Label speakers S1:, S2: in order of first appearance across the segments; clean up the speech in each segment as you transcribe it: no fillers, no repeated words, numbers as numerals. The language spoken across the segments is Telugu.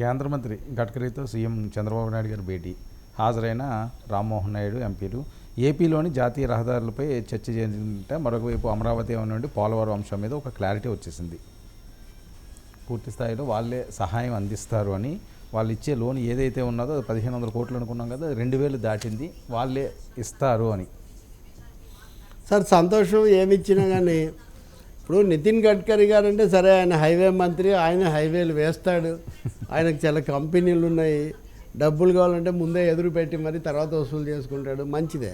S1: కేంద్ర మంత్రి గడ్కరీతో సీఎం చంద్రబాబు నాయుడు గారు భేటీ. హాజరైన రామ్మోహన్ నాయుడు, ఎంపీలు. ఏపీలోని జాతీయ రహదారులపై చర్చ జరిగిందంటే మరొక వైపు అమరావతి నుండి పోలవరం అంశం మీద ఒక క్లారిటీ వచ్చేసింది. పూర్తి స్థాయిలో వాళ్ళే సహాయం అందిస్తారు అని, వాళ్ళు ఇచ్చే లోన్ ఏదైతే ఉన్నదో 1500 కోట్లు అనుకున్నాం కదా, 2000 దాటింది, వాళ్ళే ఇస్తారు అని.
S2: సార్ సంతోషం ఏమిచ్చినా కానీ ఇప్పుడు నితిన్ గడ్కరీ గారు అంటే సరే, ఆయన హైవే మంత్రి, ఆయన హైవేలు వేస్తాడు, ఆయనకు చాలా కంపెనీలు ఉన్నాయి, డబ్బులు కావాలంటే ముందే ఎదురు పెట్టి మరి తర్వాత వసూలు చేసుకుంటాడు, మంచిదే.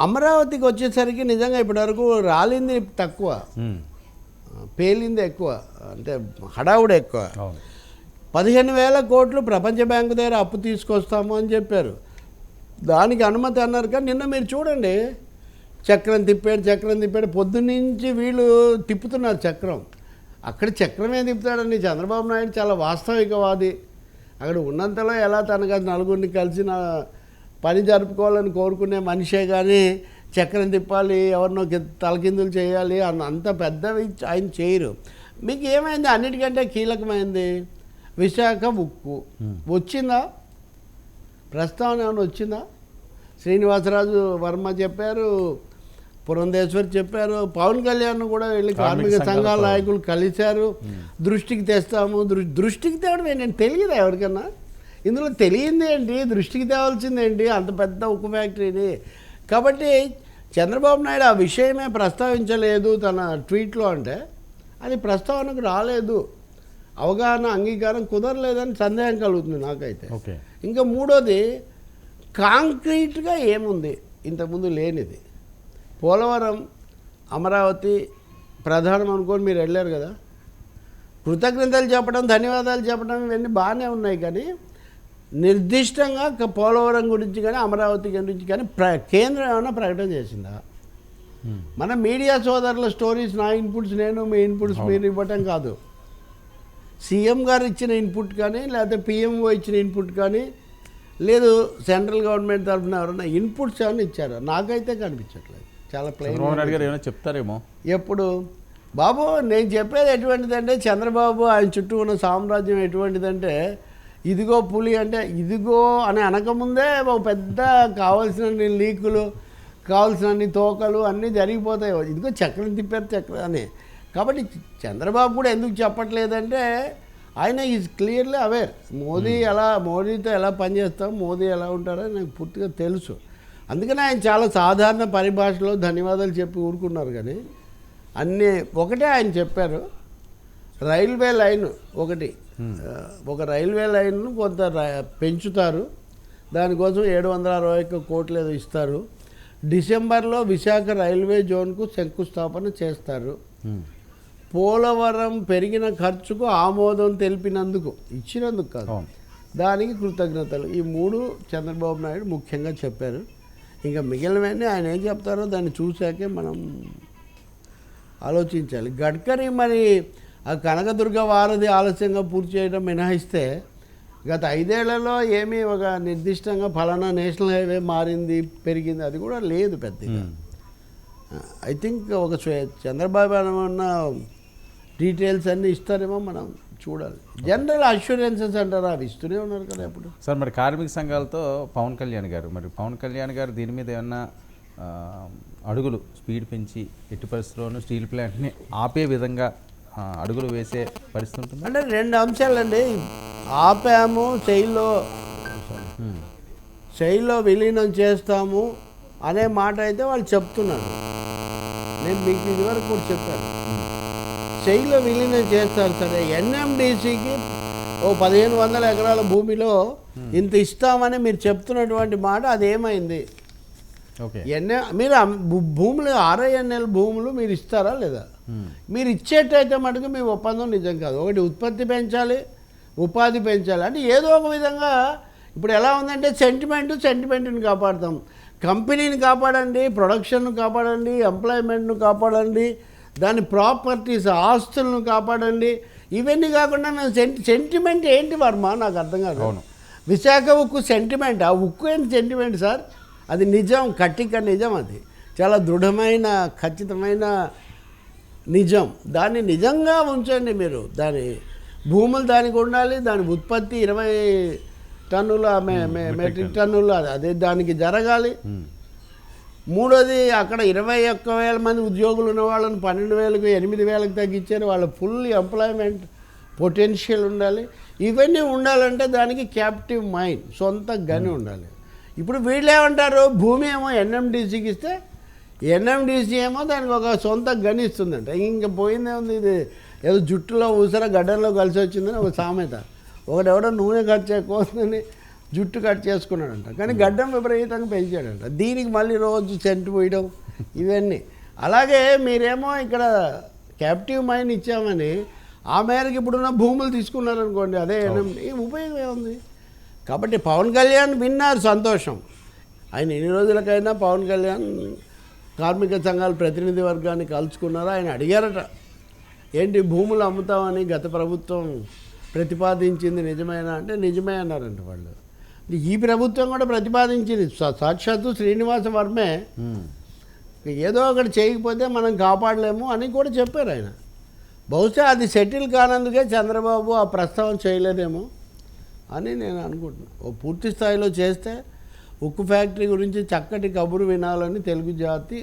S2: అమరావతికి వచ్చేసరికి నిజంగా ఇప్పటివరకు రాలింది తక్కువ, పేలింది ఎక్కువ, అంటే హడావుడు ఎక్కువ. 15,000 కోట్లు ప్రపంచ బ్యాంకు దగ్గర అప్పు తీసుకొస్తాము అని చెప్పారు, దానికి అనుమతి అన్నారు. కానీ నిన్న మీరు చూడండి, చక్రం తిప్పాడు పొద్దున్నుంచి వీళ్ళు తిప్పుతున్నారు చక్రం. అక్కడ చక్రమే తిప్పుతాడండి చంద్రబాబు నాయుడు, చాలా వాస్తవికవాది. అక్కడ ఉన్నంతలో ఎలా తనకు నలుగురిని కలిసి పని జరుపుకోవాలని కోరుకునే మనిషే కానీ చక్రం తిప్పాలి, ఎవరినో తలకిందులు చేయాలి అంత పెద్దవి ఆయన చేయరు. మీకు ఏమైంది? అన్నిటికంటే కీలకమైంది విశాఖ ఉక్కు వచ్చిందా? ప్రస్తావన ఏమైనా వచ్చిందా? శ్రీనివాసరాజు వర్మ చెప్పారు, పురంధేశ్వర్ చెప్పారు, పవన్ కళ్యాణ్ కూడా వెళ్ళి కార్మిక సంఘాల నాయకులు కలిశారు, దృష్టికి తెస్తాము. దృష్టికి తేవడం ఏంటంటే తెలియదా ఎవరికన్నా? ఇందులో తెలియంది ఏంటి? దృష్టికి తేవాల్సింది ఏంటి అంత పెద్ద ఉక్కు ఫ్యాక్టరీని? కాబట్టి చంద్రబాబు నాయుడు ఆ విషయమే ప్రస్తావించలేదు తన ట్వీట్లో, అంటే అది ప్రస్తావనకు రాలేదు, అవగాహన అంగీకారం కుదరలేదని సందేహం కలుగుతుంది నాకైతే. ఇంకా మూడోది, కాంక్రీట్గా ఏముంది ఇంతకుముందు లేనిది? పోలవరం, అమరావతి ప్రధానం అనుకోని మీరు వెళ్ళారు కదా, కృతజ్ఞతలు చెప్పడం, ధన్యవాదాలు చెప్పడం ఇవన్నీ బాగానే ఉన్నాయి. కానీ నిర్దిష్టంగా పోలవరం గురించి కానీ అమరావతి గురించి కానీ కేంద్రం ఏమైనా ప్రకటన చేసిందా? మన మీడియా సోదరుల స్టోరీస్, నా ఇన్పుట్స్ నేను, మీ ఇన్పుట్స్ మీరు ఇవ్వటం కాదు. సీఎం గారు ఇచ్చిన ఇన్పుట్ కానీ, లేకపోతే పిఎంఓ ఇచ్చిన ఇన్పుట్ కానీ, లేదు సెంట్రల్ గవర్నమెంట్ తరఫున ఎవరైనా ఇన్పుట్స్ ఏమైనా ఇచ్చారు? నాకైతే కనిపించట్లేదు. చాలా ప్లెయిన్
S1: చెప్తారేమో.
S2: ఎప్పుడు బాబు నేను చెప్పేది ఎటువంటిదంటే, చంద్రబాబు ఆయన చుట్టూ ఉన్న సామ్రాజ్యం ఎటువంటిదంటే, ఇదిగో పులి అంటే ఇదిగో అని అనకముందే ఒక పెద్ద కావాల్సిన లీకులు, కావాల్సిన తోకలు అన్నీ జరిగిపోతాయి. ఇదిగో చక్రం తిప్పారు అని. కాబట్టి చంద్రబాబు కూడా ఎందుకు చెప్పట్లేదంటే, ఆయన ఈజ్ క్లియర్లీ అవేర్. మోదీతో ఎలా పనిచేస్తాం, మోదీ ఎలా ఉంటారో నాకు పూర్తిగా తెలుసు. అందుకని ఆయన చాలా సాధారణ పరిభాషలో ధన్యవాదాలు చెప్పి ఊరుకున్నారు. కానీ అన్నీ ఒకటే ఆయన చెప్పారు, రైల్వే లైన్ ఒక రైల్వే లైన్ను కొంత పెంచుతారు, దానికోసం 761 కోట్లు ఏదో ఇస్తారు, డిసెంబర్లో విశాఖ రైల్వే జోన్కు శంకుస్థాపన చేస్తారు, పోలవరం పెరిగిన ఖర్చుకు ఆమోదం తెలిపినందుకు, ఇచ్చినందుకు కాదు, దానికి కృతజ్ఞతలు. ఈ 3 చంద్రబాబు నాయుడు ముఖ్యంగా చెప్పారు. ఇంకా మిగిలినవన్నీ ఆయన ఏం చెప్తారో దాన్ని చూశాకే మనం ఆలోచించాలి. గడ్కరీ మరి ఆ కనకదుర్గ వారధి ఆలస్యంగా పూర్తి చేయడం మినహాయిస్తే గత 5 ఏళ్లలో ఏమీ ఒక నిర్దిష్టంగా ఫలానా నేషనల్ హైవే మారింది, పెరిగింది అది కూడా లేదు పెద్దగా. ఐ థింక్ ఒక చంద్రబాబు ఉన్న డీటెయిల్స్ అన్నీ ఇస్తారేమో, మనం చూడాలి. జనరల్ అష్యూరెన్సెస్ అంటారు, అవి ఇస్తూనే ఉన్నారు కదా ఎప్పుడు.
S1: సార్ మరి కార్మిక సంఘాలతో పవన్ కళ్యాణ్ గారు దీని మీద ఏమన్నా అడుగులు స్పీడ్ పెంచి ఎట్టి పరిస్థితుల్లోనూ స్టీల్ ప్లాంట్ని ఆపే విధంగా అడుగులు వేసే పరిస్థితి ఉంటుంది?
S2: అంటే 2 అంశాలండి. ఆపాము, శైలిలో విలీనం చేస్తాము అనే మాట అయితే వాళ్ళు చెప్తున్నారు. నేను మీకు ఇదివరకు కూడా చెప్పాను, శైలిలో విలీనం చేస్తారు సరే, ఎన్ఎండిసికి 1500 ఎకరాల భూమిలో ఇంత ఇస్తామని మీరు చెప్తున్నటువంటి మాట అదేమైంది? మీరు భూములు RINL భూములు మీరు ఇస్తారా లేదా? మీరు ఇచ్చేటైతే మటుకు మీ ఒప్పందం నిజం కాదు. ఒకటి ఉత్పత్తి పెంచాలి, ఉపాధి పెంచాలి, అంటే ఏదో ఒక విధంగా. ఇప్పుడు ఎలా ఉందంటే సెంటిమెంట్ని కాపాడుతాం, కంపెనీని కాపాడండి, ప్రొడక్షన్ను కాపాడండి, ఎంప్లాయ్మెంట్ను కాపాడండి, దాని ప్రాపర్టీస్ ఆస్తులను కాపాడండి, ఇవన్నీ కాకుండా మేము సెంటిమెంట్ ఏంటి వర్మ? నాకు అర్థం కాదు. విశాఖ ఉక్కు సెంటిమెంట్, ఆ ఉక్కు ఏంటి సెంటిమెంట్ సార్? అది నిజం, కట్టిక నిజం, అది చాలా దృఢమైన ఖచ్చితమైన నిజం. దాన్ని నిజంగా ఉంచండి మీరు, దాని భూములు దానికి ఉండాలి, దాని ఉత్పత్తి 20 టన్నుల మెట్రిక్ టన్నులు అదే దానికి జరగాలి. మూడోది అక్కడ 21,000 మంది ఉద్యోగులు ఉన్న వాళ్ళని 12,000కు 8,000కు తగ్గించారు. వాళ్ళ ఫుల్ ఎంప్లాయ్మెంట్ పొటెన్షియల్ ఉండాలి. ఇవన్నీ ఉండాలంటే దానికి క్యాప్టివ్ మైన్, సొంత గని ఉండాలి. ఇప్పుడు వీళ్ళు ఏమంటారు, భూమి ఏమో ఎన్ఎండిసికి ఇస్తే ఎన్ఎండిసి ఏమో దానికి ఒక సొంత గని ఇస్తుందంట. ఇంక పోయిందే ఉంది, ఇది ఏదో జుట్టులో ఊసర గడ్డంలో కలిసి వచ్చిందని ఒక సామెత. ఒకడెవడో నూనె కట్ చేయకోసమని జుట్టు కట్ చేసుకున్నాడంట, కానీ గడ్డం విపరీతంగా పెంచాడంట. దీనికి మళ్ళీ రోజు సెంటు పోయడం ఇవన్నీ. అలాగే మీరేమో ఇక్కడ క్యాప్టివ్ మైన్ ఇచ్చామని ఆ మేరకు ఇప్పుడున్న భూములు తీసుకున్నారనుకోండి, అదే ఉపయోగం ఏముంది? కాబట్టి పవన్ కళ్యాణ్ విన్నారు, సంతోషం. ఆయన ఎన్ని రోజులకైనా పవన్ కళ్యాణ్ కార్మిక సంఘాల ప్రతినిధి వర్గాన్ని కలుసుకున్నారా, ఆయన అడిగారట, ఏంటి భూములు అమ్ముతామని గత ప్రభుత్వం ప్రతిపాదించింది నిజమేనా అంటే నిజమే అన్నారంట వాళ్ళు. ఈ ప్రభుత్వం కూడా ప్రతిపాదించింది, సాక్షాత్తు శ్రీనివాస వర్మే ఏదో ఒకటి చేయకపోతే మనం కాపాడలేము అని కూడా చెప్పారు ఆయన. బహుశా అది సెటిల్ కానందుకే చంద్రబాబు ఆ ప్రస్తావన చేయలేదేమో అని నేను అనుకుంటున్నాను. ఓ పూర్తి స్థాయిలో చేస్తే ఉక్కు ఫ్యాక్టరీ గురించి చక్కటి కబురు వినాలని తెలుగు జాతి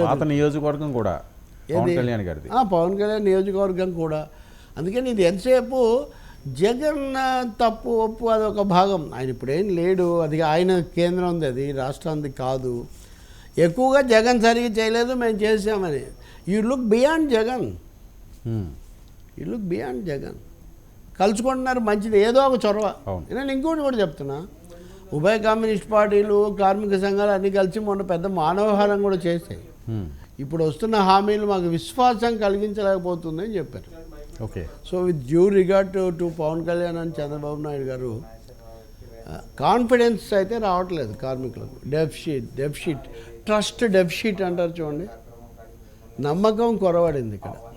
S1: పాత నియోజకవర్గం కూడా పవన్ కళ్యాణ్ గారిది,
S2: పవన్ కళ్యాణ్ నియోజకవర్గం కూడా. అందుకని ఇది ఎంతసేపు జగన్ తప్పు ఒప్పు అదొక భాగం. ఆయన ఇప్పుడేం లేడు, అది ఆయన కేంద్రం ఉంది, అది రాష్ట్రానికి కాదు. ఎక్కువగా జగన్ సరిగ్గా చేయలేదు, మేము చేసామని. You look beyond Jagan, you look beyond Jagan. కలుసుకుంటున్నారు, మంచిది, ఏదో ఒక చొరవ. నేను ఇంకోటి కూడా చెప్తున్నా, ఉభయ కమ్యూనిస్ట్ పార్టీలు కార్మిక సంఘాలు అన్నీ కలిసి మొన్న పెద్ద మానవహారం కూడా చేశాయి. ఇప్పుడు వస్తున్న హామీలు మాకు విశ్వాసం కలిగించలేకపోతుందని చెప్పారు.
S1: Okay.
S2: So with due regard to Pavan Kalyan and Chandrababu Naidu garu, confidence అయితే రావట్లేదు కార్మికులకు. డెఫిషిట్ ట్రస్ట్ డెఫిషిట్ అంటారు చూడండి, నమ్మకం కొరవడింది ఇక్కడ.